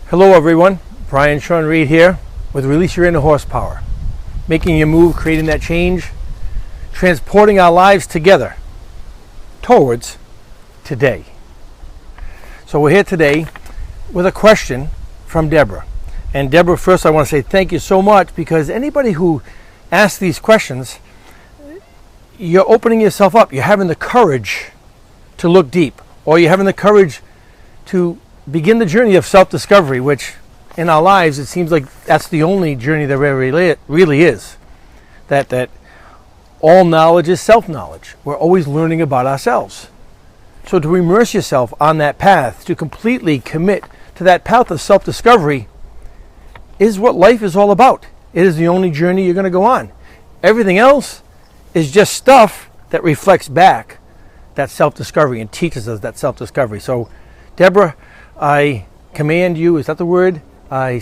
Hello everyone, Brian Sean Reed here with Release Your Inner Horsepower. Making your move, creating that change, transporting our lives together towards today. So we're here today with a question from Deborah. And Deborah, first I want to say thank you so much, because anybody who asks these questions, you're opening yourself up. You're having the courage to look deep, or you're having the courage to begin the journey of self-discovery, which in our lives it seems like that's the only journey there really is. That all knowledge is self-knowledge. We're always learning about ourselves. So to immerse yourself on that path, to completely commit to that path of self-discovery, is what life is all about. It is the only journey you're going to go on. Everything else is just stuff that reflects back that self-discovery and teaches us that self-discovery. So Deborah, I command you, is that the word? I'm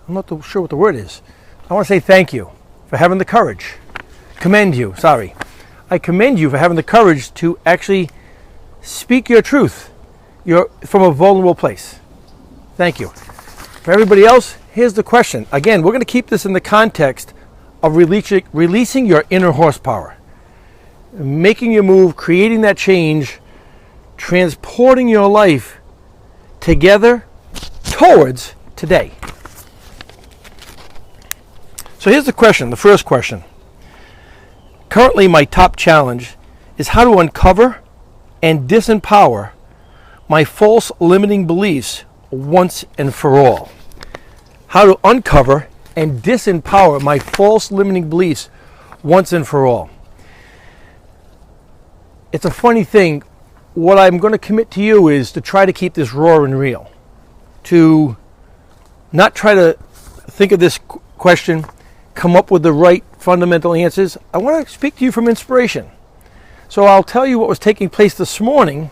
not sure what the word is. I want to say thank you for having the courage. I commend you for having the courage to actually speak your truth. You're from a vulnerable place. Thank you. For everybody else, here's the question. Again, we're going to keep this in the context of releasing your inner horsepower. Making your move, creating that change, transporting your life together towards today. So here's the question, the first question. Currently, my top challenge is how to uncover and disempower my false limiting beliefs once and for all. How to uncover and disempower my false limiting beliefs once and for all. It's a funny thing. What I'm going to commit to you is to try to keep this raw and real. To not try to think of this question, come up with the right fundamental answers. I want to speak to you from inspiration. So I'll tell you what was taking place this morning,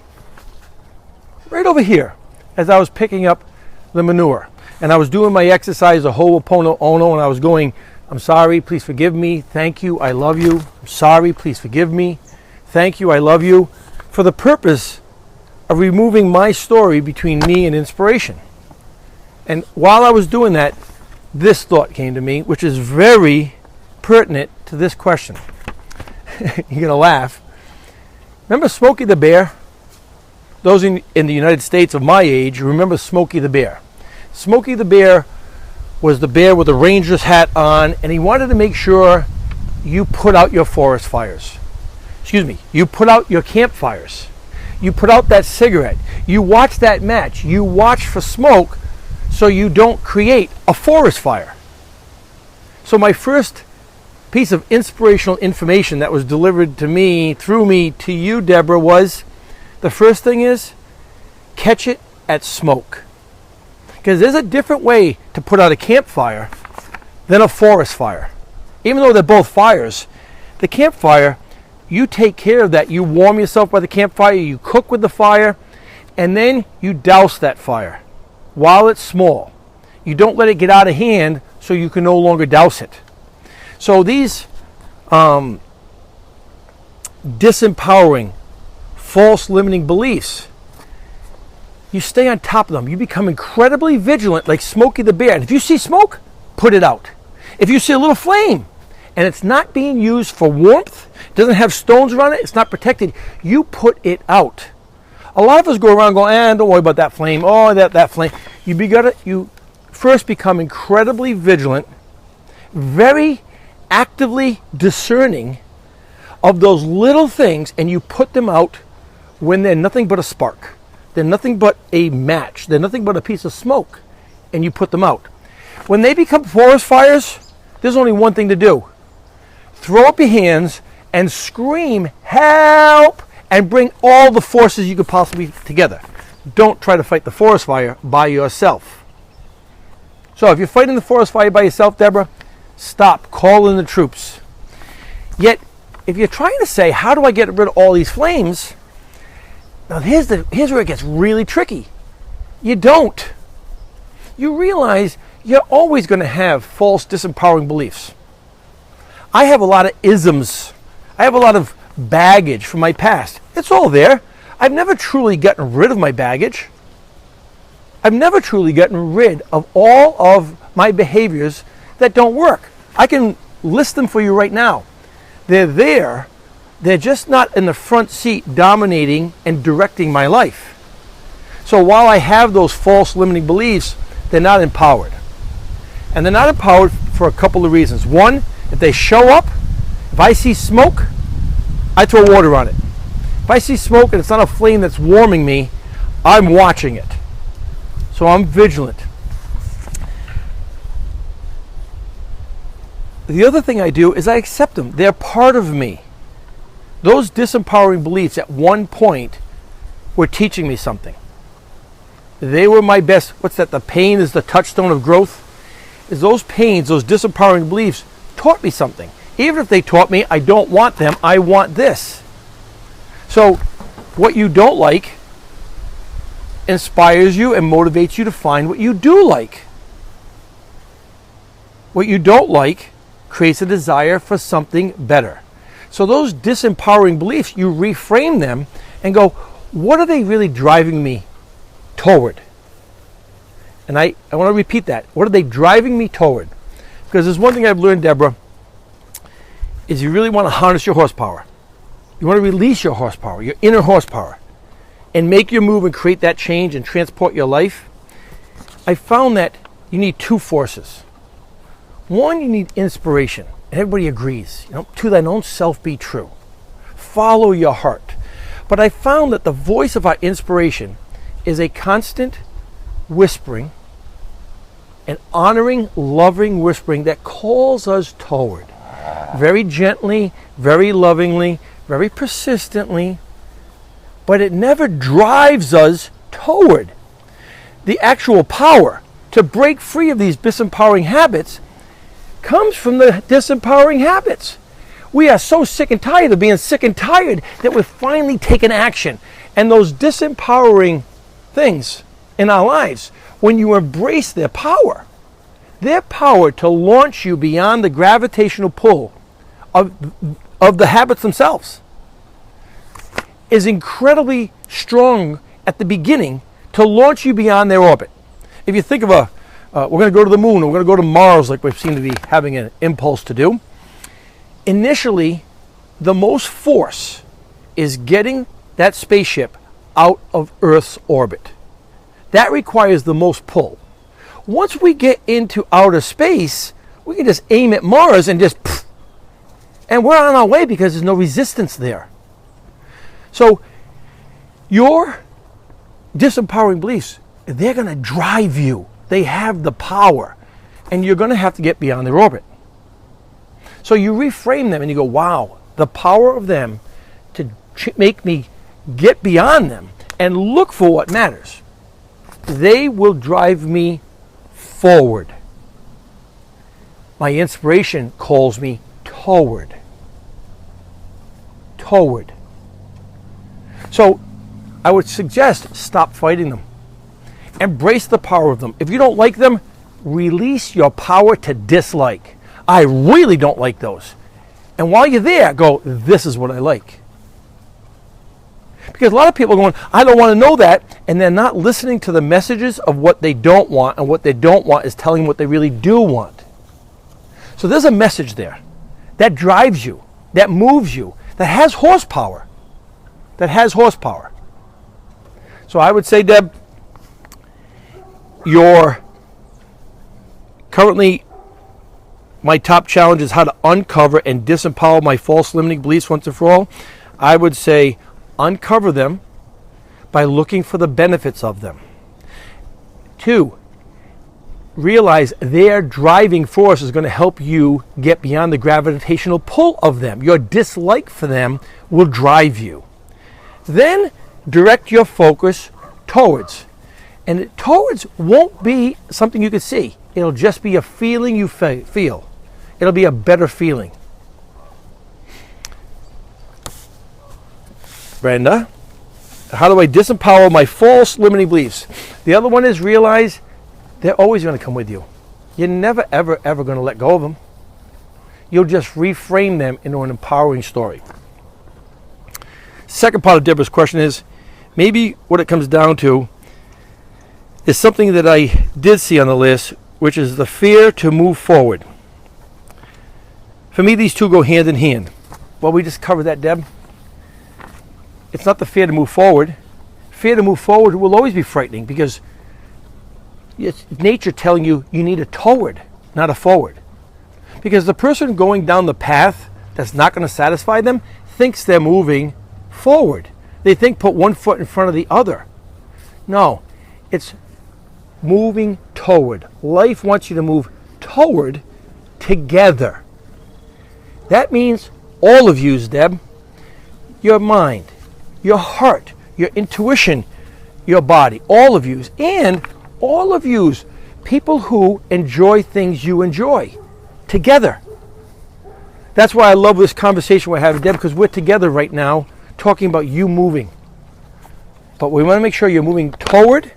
right over here, as I was picking up the manure. And I was doing my exercise, the Ho'oponopono, and I was going, I'm sorry, please forgive me. Thank you, I love you. I'm sorry, please forgive me. Thank you, I love you. For the purpose of removing my story between me and inspiration. And while I was doing that, this thought came to me, which is very pertinent to this question. You're going to laugh. Remember Smokey the Bear? Those in the United States of my age remember Smokey the Bear. Smokey the Bear was the bear with the ranger's hat on, and he wanted to make sure you put out your forest fires. You put out your campfires. You put out that cigarette. You watch that match. You watch for smoke so you don't create a forest fire. So my first piece of inspirational information that was delivered to me, through me, to you, Deborah, was the first thing is catch it at smoke. Because there's a different way to put out a campfire than a forest fire. Even though they're both fires, the campfire, you take care of that. You warm yourself by the campfire, you cook with the fire, and then you douse that fire while it's small. You don't let it get out of hand so you can no longer douse it. So these disempowering, false limiting beliefs, you stay on top of them. You become incredibly vigilant like Smokey the Bear. And if you see smoke, put it out. If you see a little flame, and it's not being used for warmth, it doesn't have stones around it, it's not protected, you put it out. A lot of us go around going, don't worry about that flame, that flame. You first become incredibly vigilant, very actively discerning of those little things, and you put them out when they're nothing but a spark. They're nothing but a match. They're nothing but a piece of smoke, and you put them out. When they become forest fires, there's only one thing to do. Throw up your hands and scream, help, and bring all the forces you could possibly together. Don't try to fight the forest fire by yourself. So if you're fighting the forest fire by yourself, Deborah, stop, call in the troops. Yet, if you're trying to say, how do I get rid of all these flames? Now here's where it gets really tricky. You don't. You realize you're always going to have false, disempowering beliefs. I have a lot of isms. I have a lot of baggage from my past. It's all there. I've never truly gotten rid of my baggage. I've never truly gotten rid of all of my behaviors that don't work. I can list them for you right now. They're there. They're just not in the front seat dominating and directing my life. So while I have those false limiting beliefs, they're not empowered. And they're not empowered for a couple of reasons. One, if they show up, if I see smoke, I throw water on it. If I see smoke and it's not a flame that's warming me, I'm watching it. So I'm vigilant. The other thing I do is I accept them. They're part of me. Those disempowering beliefs at one point were teaching me something. They were my best. What's that? The pain is the touchstone of growth. Is those pains, those disempowering beliefs taught me something. Even if they taught me I don't want them, I want this. So what you don't like inspires you and motivates you to find what you do like. What you don't like creates a desire for something better. So those disempowering beliefs, you reframe them and go, what are they really driving me toward? And I want to repeat that. What are they driving me toward? Because there's one thing I've learned, Deborah, is you really want to harness your horsepower. You want to release your horsepower, your inner horsepower, and make your move and create that change and transport your life. I found that you need two forces. One, you need inspiration. And everybody agrees. To thine own self be true. Follow your heart. But I found that the voice of our inspiration is a constant whispering, an honoring, loving whispering that calls us toward. Very gently, very lovingly, very persistently, but it never drives us toward. The actual power to break free of these disempowering habits comes from the disempowering habits. We are so sick and tired of being sick and tired that we've finally taken action. And those disempowering things in our lives, when you embrace their power to launch you beyond the gravitational pull of the habits themselves, is incredibly strong at the beginning to launch you beyond their orbit. If you think of we're going to go to the moon, or we're going to go to Mars, like we seem to be having an impulse to do. Initially, the most force is getting that spaceship out of Earth's orbit. That requires the most pull. Once we get into outer space, we can just aim at Mars and and we're on our way because there's no resistance there. So your disempowering beliefs, they're going to drive you. They have the power, and you're going to have to get beyond their orbit. So you reframe them and you go, wow, the power of them to make me get beyond them and look for what matters. They will drive me forward. My inspiration calls me toward. Toward. So I would suggest stop fighting them. Embrace the power of them. If you don't like them, release your power to dislike. I really don't like those. And while you're there, go, this is what I like. Because a lot of people are going, I don't want to know that, and they're not listening to the messages of what they don't want, and what they don't want is telling them what they really do want. So there's a message there that drives you, that moves you, that has horsepower. That has horsepower. So I would say, Deb, currently, my top challenge is how to uncover and disempower my false limiting beliefs once and for all. I would say uncover them by looking for the benefits of them. 2, realize their driving force is going to help you get beyond the gravitational pull of them. Your dislike for them will drive you. Then direct your focus towards. And towards won't be something you can see. It'll just be a feeling you feel. It'll be a better feeling. Brenda, how do I disempower my false limiting beliefs? The other one is realize they're always going to come with you. You're never, ever, ever going to let go of them. You'll just reframe them into an empowering story. Second part of Deborah's question is, maybe what it comes down to is something that I did see on the list, which is the fear to move forward. For me, these two go hand in hand. Well, we just covered that, Deb. It's not the fear to move forward. Fear to move forward will always be frightening because it's nature telling you you need a toward, not a forward. Because the person going down the path that's not going to satisfy them thinks they're moving forward. They think put one foot in front of the other. No, it's moving toward. Life wants you to move toward together. That means all of you, Deb, your mind, your heart, your intuition, your body, all of yous, and all of yous, people who enjoy things you enjoy, together. That's why I love this conversation we're having, Deb, because we're together right now talking about you moving. But we want to make sure you're moving toward,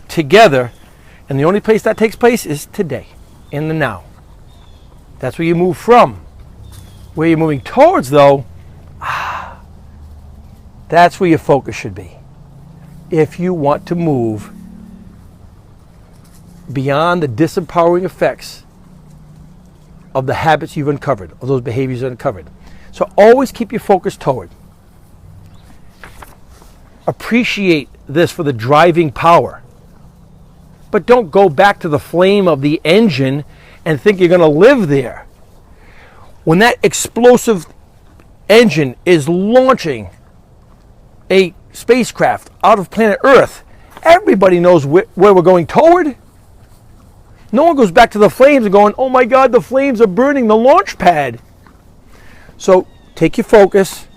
together, and the only place that takes place is today, in the now. That's where you move from. Where you're moving towards, though, that's where your focus should be. If you want to move beyond the disempowering effects of the habits you've uncovered, or those behaviors you've uncovered. So always keep your focus toward. Appreciate this for the driving power. But don't go back to the flame of the engine and think you're going to live there. When that explosive engine is launching a spacecraft out of planet Earth, everybody knows where we're going toward. No one goes back to the flames and going, oh my God, the flames are burning the launch pad. So take your focus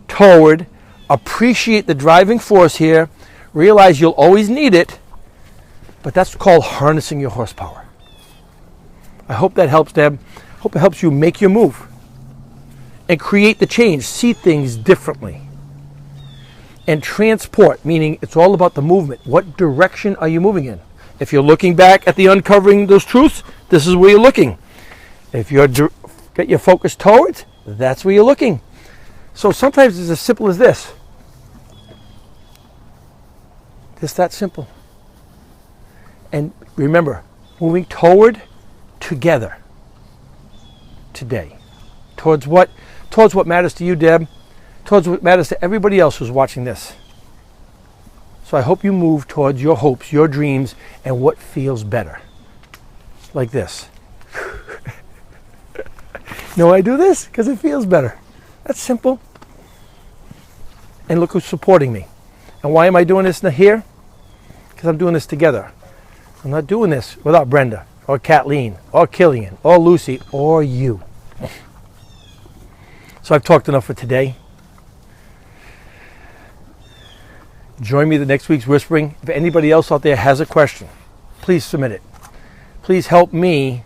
toward, appreciate the driving force here, realize you'll always need it, but that's called harnessing your horsepower. I hope that helps, Deb. Hope it helps you make your move and create the change, see things differently. And transport, meaning it's all about the movement. What direction are you moving in? If you're looking back at the uncovering those truths, this is where you're looking. If you're get your focus towards, that's where you're looking. So sometimes it's as simple as this. Just that simple. And remember, moving toward, together, today. Towards what matters to you, Deb. Towards what matters to everybody else who's watching this. So I hope you move towards your hopes, your dreams, and what feels better. Like this. You know why I do this? Because it feels better. That's simple. And look who's supporting me. And why am I doing this here? Because I'm doing this together. I'm not doing this without Brenda, or Kathleen, or Killian, or Lucy, or you. So I've talked enough for today. Join me the next week's Whispering. If anybody else out there has a question, please submit it. Please help me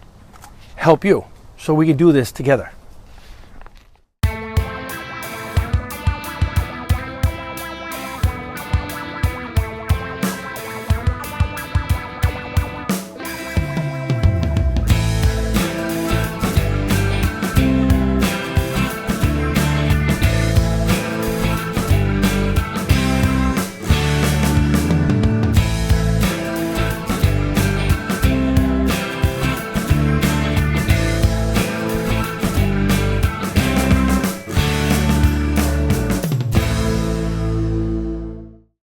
help you so we can do this together.